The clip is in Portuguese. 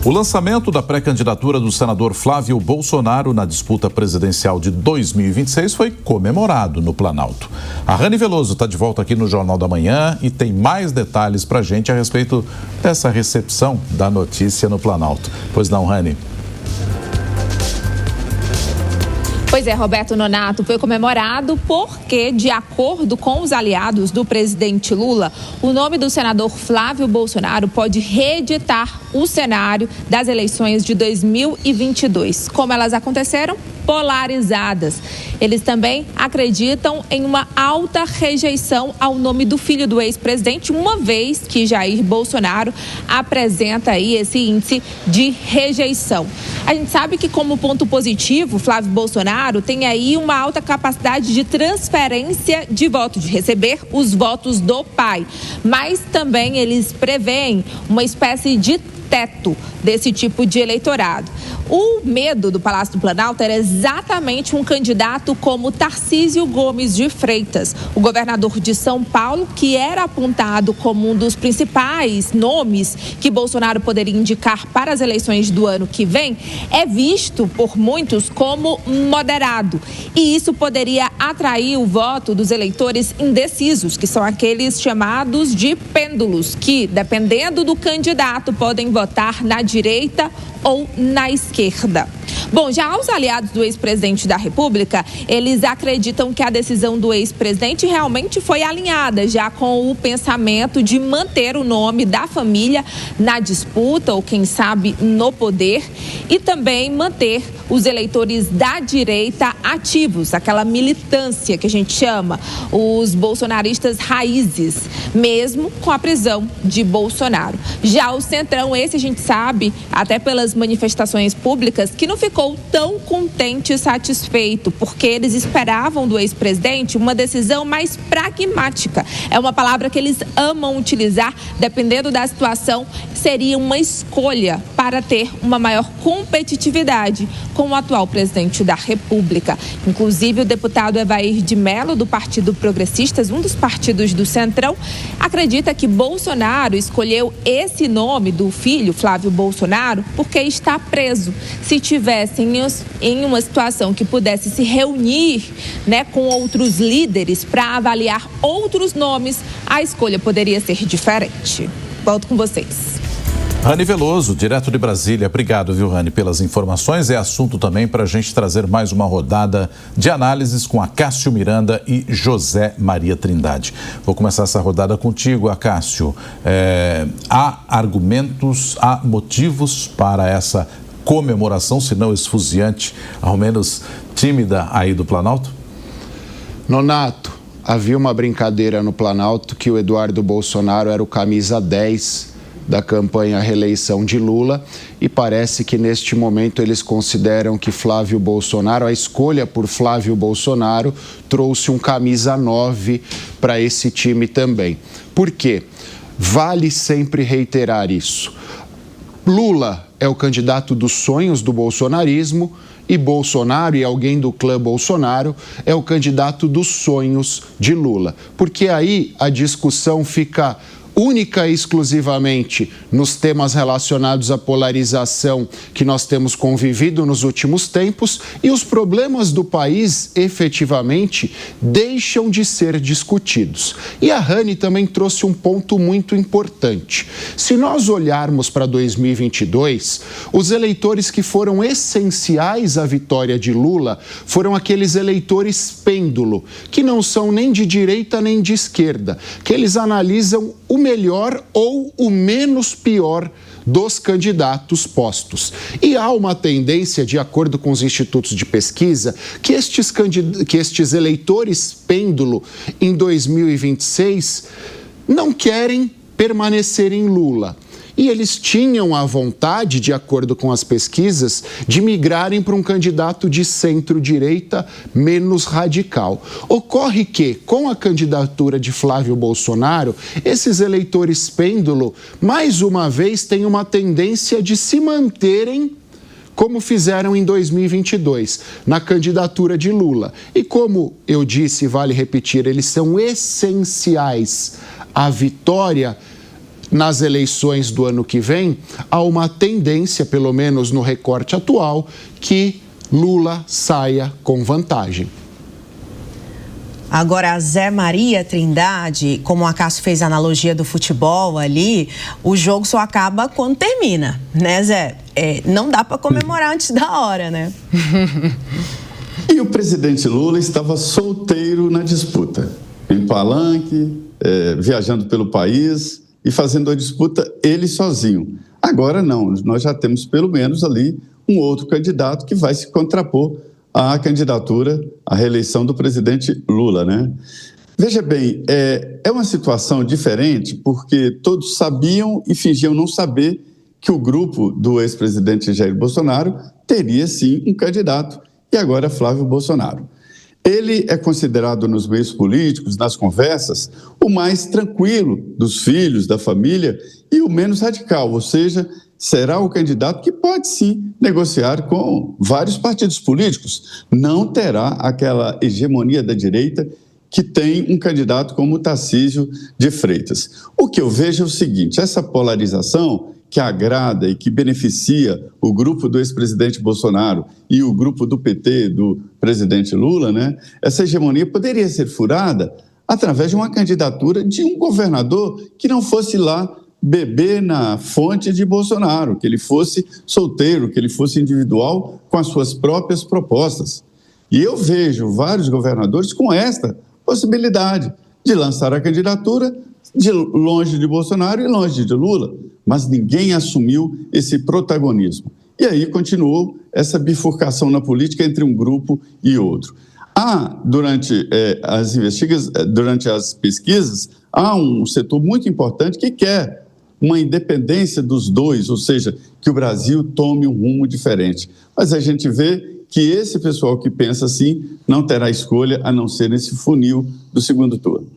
O lançamento da pré-candidatura do senador Flávio Bolsonaro na disputa presidencial de 2026 foi comemorado no Planalto. A Rani Veloso está de volta aqui no Jornal da Manhã e tem mais detalhes para a gente a respeito dessa recepção da notícia no Planalto. Pois não, Rani? Pois é, Roberto Nonato, foi comemorado porque, de acordo com os aliados do presidente Lula, o nome do senador Flávio Bolsonaro pode reeditar o cenário das eleições de 2022. Como elas aconteceram? Polarizadas. Eles também acreditam em uma alta rejeição ao nome do filho do ex-presidente, uma vez que Jair Bolsonaro apresenta aí esse índice de rejeição. A gente sabe que, como ponto positivo, Flávio Bolsonaro tem aí uma alta capacidade de transferência de voto, de receber os votos do pai. Mas também eles preveem uma espécie de teto desse tipo de eleitorado. O medo do Palácio do Planalto era exatamente um candidato como Tarcísio Gomes de Freitas, o governador de São Paulo, que era apontado como um dos principais nomes que Bolsonaro poderia indicar para as eleições do ano que vem, é visto por muitos como moderado. E isso poderia atrair o voto dos eleitores indecisos, que são aqueles chamados de pêndulos, que, dependendo do candidato, podem votar na direita ou na esquerda. Bom, já os aliados do ex-presidente da República, eles acreditam que a decisão do ex-presidente realmente foi alinhada já com o pensamento de manter o nome da família na disputa ou, quem sabe, no poder, e também manter os eleitores da direita ativos, aquela militância que a gente chama, os bolsonaristas raízes, mesmo com a prisão de Bolsonaro. Já o Centrão, esse a gente sabe, até pelas manifestações públicas, que não ficou tão contente e satisfeito, porque eles esperavam do ex-presidente uma decisão mais pragmática. É uma palavra que eles amam utilizar, dependendo da situação, seria uma escolha para ter uma maior competitividade com o atual presidente da República. Inclusive, o deputado Evair de Mello, do Partido Progressistas, um dos partidos do Centrão, acredita que Bolsonaro escolheu esse nome do filho, Flávio Bolsonaro, porque está preso. Se tivesse em uma situação que pudesse se reunir, com outros líderes para avaliar outros nomes, a escolha poderia ser diferente. Volto com vocês. Rani Veloso, direto de Brasília. Obrigado, viu, Rani, pelas informações. É assunto também para a gente trazer mais uma rodada de análises com Acácio Miranda e José Maria Trindade. Vou começar essa rodada contigo, Acácio. Há argumentos, há motivos para essa comemoração, se não esfuziante, ao menos tímida aí do Planalto? Nonato, havia uma brincadeira no Planalto que o Eduardo Bolsonaro era o camisa 10 da campanha à reeleição de Lula, e parece que neste momento eles consideram que Flávio Bolsonaro, a escolha por Flávio Bolsonaro, trouxe um camisa 9 para esse time também. Por quê? Vale sempre reiterar isso. Lula é o candidato dos sonhos do bolsonarismo e Bolsonaro, e alguém do clã Bolsonaro, é o candidato dos sonhos de Lula. Porque aí a discussão fica única e exclusivamente nos temas relacionados à polarização que nós temos convivido nos últimos tempos, e os problemas do país efetivamente deixam de ser discutidos. E a Rani também trouxe um ponto muito importante. Se nós olharmos para 2022, os eleitores que foram essenciais à vitória de Lula foram aqueles eleitores pêndulo, que não são nem de direita nem de esquerda, que eles analisam o melhor ou o menos pior dos candidatos postos. E há uma tendência, de acordo com os institutos de pesquisa, que estes eleitores pêndulo em 2026 não querem permanecer em Lula. E eles tinham a vontade, de acordo com as pesquisas, de migrarem para um candidato de centro-direita menos radical. Ocorre que, com a candidatura de Flávio Bolsonaro, esses eleitores pêndulo, mais uma vez, têm uma tendência de se manterem como fizeram em 2022, na candidatura de Lula. E como eu disse, vale repetir, eles são essenciais à vitória nas eleições do ano que vem, há uma tendência, pelo menos no recorte atual, que Lula saia com vantagem. Agora, Zé Maria Trindade, como a Cássio fez a analogia do futebol ali, o jogo só acaba quando termina, né, Zé? Não dá para comemorar antes da hora, né? E o presidente Lula estava solteiro na disputa, em palanque, viajando pelo país e fazendo a disputa ele sozinho. Agora não, nós já temos pelo menos ali um outro candidato que vai se contrapor à candidatura, à reeleição do presidente Lula, né? Veja bem, é uma situação diferente porque todos sabiam e fingiam não saber que o grupo do ex-presidente Jair Bolsonaro teria sim um candidato, e agora Flávio Bolsonaro. Ele é considerado nos meios políticos, nas conversas, o mais tranquilo dos filhos, da família e o menos radical, ou seja, será o candidato que pode sim negociar com vários partidos políticos. Não terá aquela hegemonia da direita que tem um candidato como Tarcísio de Freitas. O que eu vejo é o seguinte, essa polarização que agrada e que beneficia o grupo do ex-presidente Bolsonaro e o grupo do PT, do presidente Lula, né? Essa hegemonia poderia ser furada através de uma candidatura de um governador que não fosse lá beber na fonte de Bolsonaro, que ele fosse solteiro, que ele fosse individual com as suas próprias propostas. E eu vejo vários governadores com esta possibilidade de lançar a candidatura de longe de Bolsonaro e longe de Lula, mas ninguém assumiu esse protagonismo. E aí continuou essa bifurcação na política entre um grupo e outro. Durante as pesquisas, há um setor muito importante que quer uma independência dos dois, ou seja, que o Brasil tome um rumo diferente. Mas a gente vê que esse pessoal que pensa assim não terá escolha a não ser nesse funil do segundo turno.